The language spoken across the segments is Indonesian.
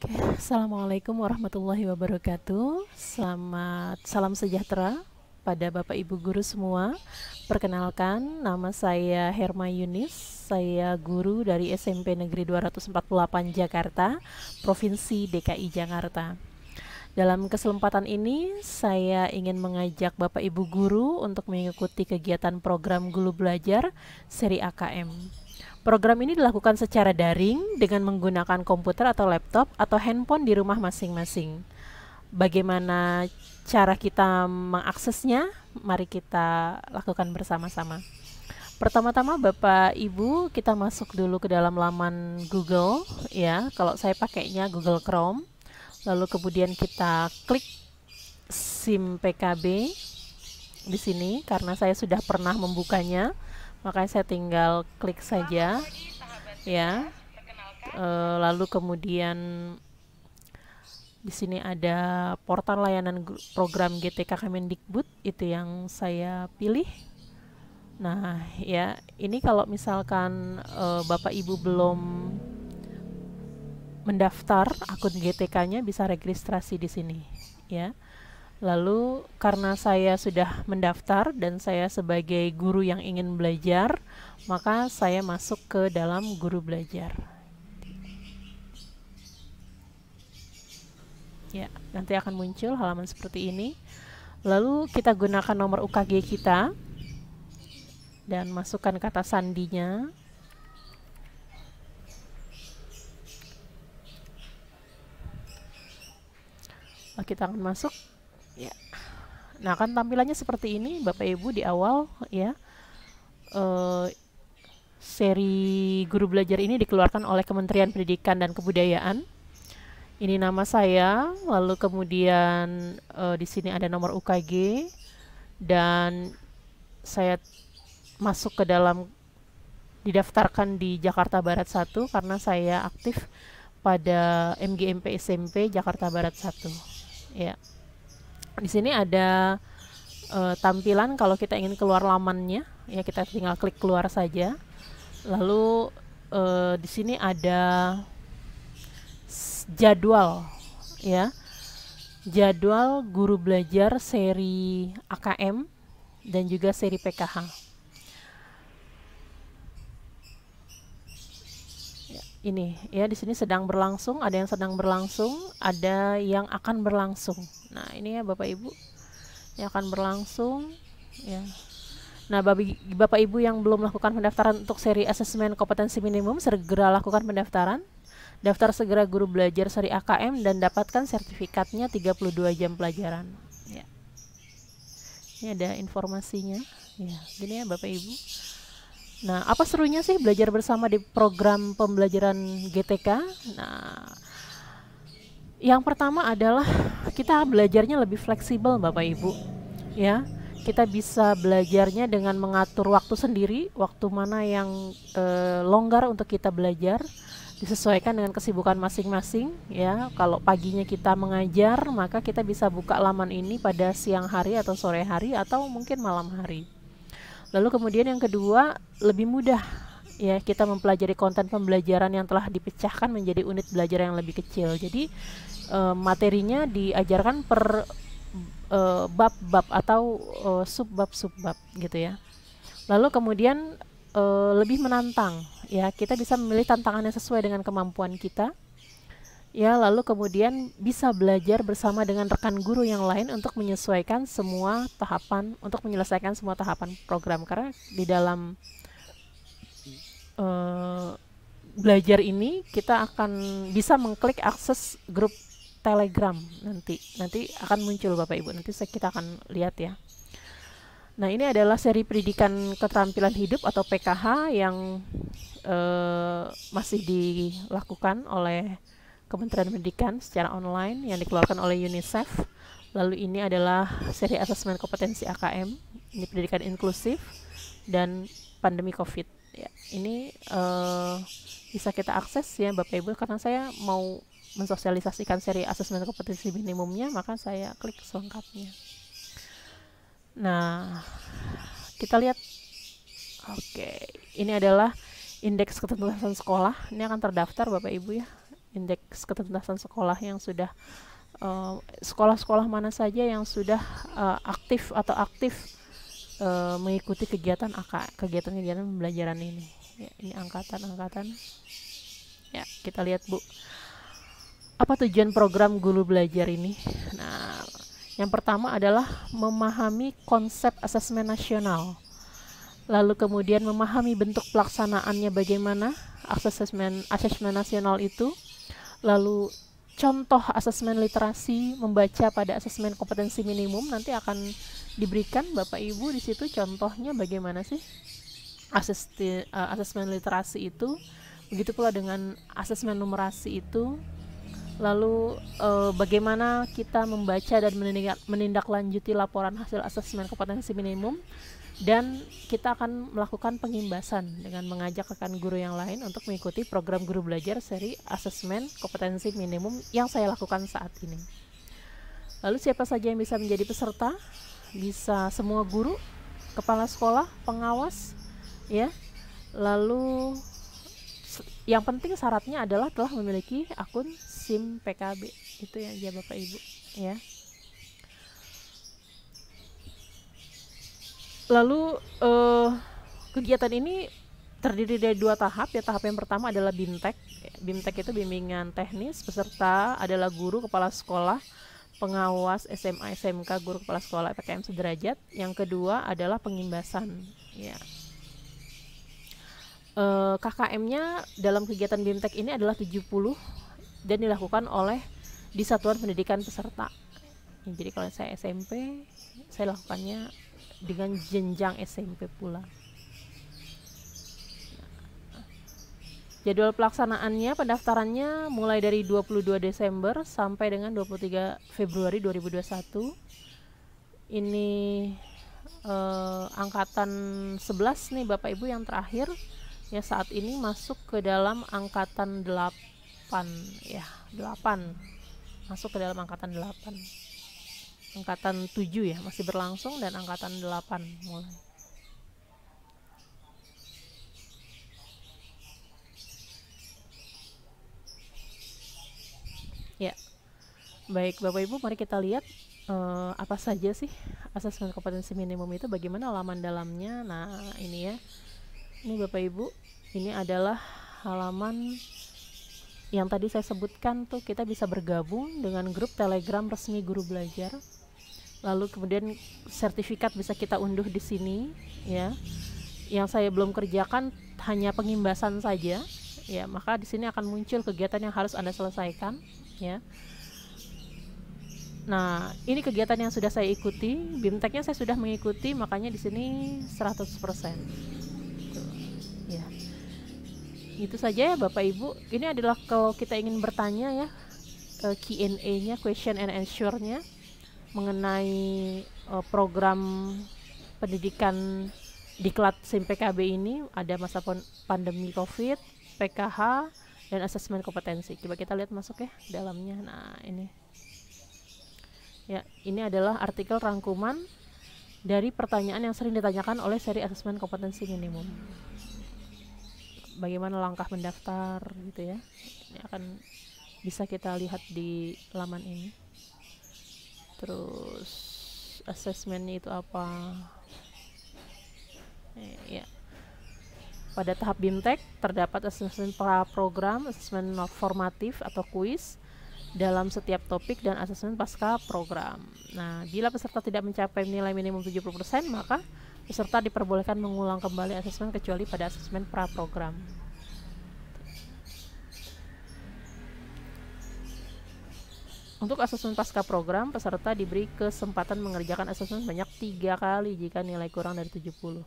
Oke, Assalamualaikum warahmatullahi wabarakatuh. Salam sejahtera pada Bapak Ibu guru semua. Perkenalkan, nama saya Herma Yunis. Saya guru dari SMP Negeri 248 Jakarta, Provinsi DKI Jakarta. Dalam kesempatan ini, saya ingin mengajak Bapak Ibu guru untuk mengikuti kegiatan program Guru Belajar seri AKM. Program ini dilakukan secara daring dengan menggunakan komputer atau laptop atau handphone di rumah masing-masing. Bagaimana cara kita mengaksesnya? Mari kita lakukan bersama-sama. Pertama-tama Bapak Ibu, kita masuk dulu ke dalam laman Google ya. Kalau saya pakainya Google Chrome. Lalu kemudian kita klik SIM PKB di sini karena saya sudah pernah membukanya, makanya saya tinggal klik saja ya. Lalu kemudian di sini ada portal layanan program GTK Kemendikbud, itu yang saya pilih. Nah ya, ini kalau misalkan Bapak Ibu belum mendaftar akun GTK-nya, bisa registrasi di sini ya. Lalu karena saya sudah mendaftar dan saya sebagai guru yang ingin belajar, maka saya masuk ke dalam Guru Belajar. Ya, nanti akan muncul halaman seperti ini. Lalu kita gunakan nomor UKG kita dan masukkan kata sandinya. Kita akan masuk ya. Nah, kan tampilannya seperti ini Bapak Ibu di awal ya. Seri Guru Belajar ini dikeluarkan oleh Kementerian Pendidikan dan Kebudayaan. Ini nama saya, lalu kemudian di sini ada nomor UKG dan saya masuk ke dalam, didaftarkan di Jakarta Barat 1 karena saya aktif pada MGMP SMP Jakarta Barat 1. Ya. Di sini ada tampilan kalau kita ingin keluar lamannya, ya kita tinggal klik keluar saja. Lalu di sini ada jadwal ya. Jadwal Guru Belajar seri AKM dan juga seri PKH. Ini ya, di sini sedang berlangsung, ada yang sedang berlangsung, ada yang akan berlangsung. Nah, ini ya Bapak Ibu, yang akan berlangsung ya. Nah, Bapak Ibu yang belum melakukan pendaftaran untuk seri asesmen kompetensi minimum, segera lakukan pendaftaran. Daftar segera Guru Belajar seri AKM dan dapatkan sertifikatnya 32 jam pelajaran ya. Ini ada informasinya ya. Gini ya Bapak Ibu. Nah, apa serunya sih belajar bersama di program pembelajaran GTK? Nah, yang pertama adalah kita belajarnya lebih fleksibel Bapak Ibu. Ya, kita bisa belajarnya dengan mengatur waktu sendiri, waktu mana yang longgar untuk kita belajar, disesuaikan dengan kesibukan masing-masing ya. Kalau paginya kita mengajar, maka kita bisa buka laman ini pada siang hari atau sore hari atau mungkin malam hari. Lalu kemudian yang kedua, lebih mudah ya kita mempelajari konten pembelajaran yang telah dipecahkan menjadi unit belajar yang lebih kecil. Jadi materinya diajarkan per bab-bab atau subbab-subbab gitu ya. Lalu kemudian lebih menantang ya, kita bisa memilih tantangan yang sesuai dengan kemampuan kita. Ya, lalu kemudian bisa belajar bersama dengan rekan guru yang lain untuk menyesuaikan semua tahapan, untuk menyelesaikan semua tahapan program. Karena di dalam belajar ini kita akan bisa mengklik akses grup Telegram nanti akan muncul Bapak Ibu. Nanti kita akan lihat ya. Nah, ini adalah seri pendidikan keterampilan hidup atau PKH yang masih dilakukan oleh Kementerian Pendidikan secara online yang dikeluarkan oleh UNICEF. Lalu ini adalah seri asesmen kompetensi AKM, ini pendidikan inklusif dan pandemi COVID. Ya, ini bisa kita akses ya Bapak Ibu, karena saya mau mensosialisasikan seri asesmen kompetensi minimumnya, maka saya klik selengkapnya. Nah, kita lihat. Oke, ini adalah indeks ketersediaan sekolah. Ini akan terdaftar Bapak Ibu ya. indeks ketuntasan sekolah yang sudah sekolah-sekolah mana saja yang sudah aktif mengikuti kegiatan kegiatan-kegiatan pembelajaran ini. Ya, ini angkatan. Ya, kita lihat Bu. Apa tujuan program Guru Belajar ini? Nah, yang pertama adalah memahami konsep asesmen nasional. Lalu kemudian memahami bentuk pelaksanaannya bagaimana asesmen nasional itu. Lalu contoh asesmen literasi, membaca pada asesmen kompetensi minimum nanti akan diberikan Bapak Ibu di situ contohnya bagaimana sih asesmen literasi itu. Begitu pula dengan asesmen numerasi itu. Lalu bagaimana kita membaca dan menindaklanjuti laporan hasil asesmen kompetensi minimum, dan kita akan melakukan pengimbasan dengan mengajak rekan guru yang lain untuk mengikuti program Guru Belajar seri asesmen kompetensi minimum yang saya lakukan saat ini. Lalu siapa saja yang bisa menjadi peserta? Bisa semua guru, kepala sekolah, pengawas, ya. Lalu yang penting syaratnya adalah telah memiliki akun SIM PKB. Itu ya Bapak Ibu, ya. Lalu kegiatan ini terdiri dari 2 tahap ya. Tahap yang pertama adalah BIMTEK. BIMTEK itu bimbingan teknis, peserta adalah guru, kepala sekolah, pengawas SMA, SMK, guru kepala sekolah PKM sederajat. Yang kedua adalah pengimbasan, ya. KKM-nya dalam kegiatan BIMTEK ini adalah 70 dan dilakukan oleh di satuan pendidikan peserta. Jadi kalau saya SMP, saya lakukannya dengan jenjang SMP pula. Jadwal pelaksanaannya, pendaftarannya mulai dari 22 Desember sampai dengan 23 Februari 2021. Ini angkatan 11 nih Bapak Ibu yang terakhir. Ya, saat ini masuk ke dalam angkatan 8 ya, 8 masuk ke dalam angkatan 8. Angkatan 7 ya masih berlangsung, dan angkatan 8 mulai. Ya, baik Bapak Ibu, mari kita lihat apa saja sih asesmen kompetensi minimum itu, bagaimana halaman dalamnya. Nah, ini ya. Ini Bapak Ibu, ini adalah halaman yang tadi saya sebutkan tuh. Kita bisa bergabung dengan grup Telegram resmi Guru Belajar. Lalu kemudian sertifikat bisa kita unduh di sini, ya. Yang saya belum kerjakan hanya pengimbasan saja, ya. Maka di sini akan muncul kegiatan yang harus Anda selesaikan, ya. Nah, ini kegiatan yang sudah saya ikuti, BIMTEK-nya saya sudah mengikuti, makanya di sini 100%. Ya, itu saja ya Bapak Ibu. Ini adalah kalau kita ingin bertanya ya, Q&A-nya, question and answer-nya mengenai program pendidikan diklat SIM PKB ini. Ada masa pandemi COVID, PKH, dan asesmen kompetensi. Coba kita lihat masuk ya dalamnya. Nah, ini ya, ini adalah artikel rangkuman dari pertanyaan yang sering ditanyakan oleh seri asesmen kompetensi minimum. Bagaimana langkah mendaftar gitu ya. Ini akan bisa kita lihat di laman ini. Terus asesmennya itu apa? Ya. Pada tahap BIMTEK terdapat asesmen pra-program, asesmen formatif atau kuis dalam setiap topik, dan asesmen pasca program. Nah, bila peserta tidak mencapai nilai minimum 70%, maka peserta diperbolehkan mengulang kembali asesmen kecuali pada asesmen pra-program. Untuk asesmen pasca program, peserta diberi kesempatan mengerjakan asesmen banyak 3 kali jika nilai kurang dari 70.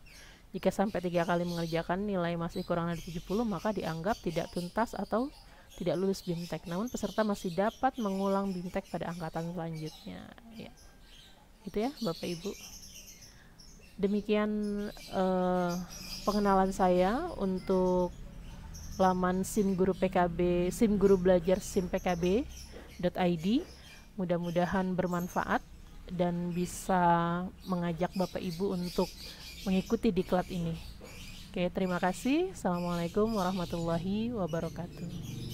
Jika sampai 3 kali mengerjakan nilai masih kurang dari 70, maka dianggap tidak tuntas atau tidak lulus BIMTEK. Namun peserta masih dapat mengulang BIMTEK pada angkatan selanjutnya. Ya. Itu ya Bapak Ibu. Demikian pengenalan saya untuk laman SIM Guru PKB, SIM Guru Belajar SIM PKB.id. Mudah-mudahan bermanfaat dan bisa mengajak Bapak Ibu untuk mengikuti diklat ini. Oke, terima kasih. Assalamualaikum warahmatullahi wabarakatuh.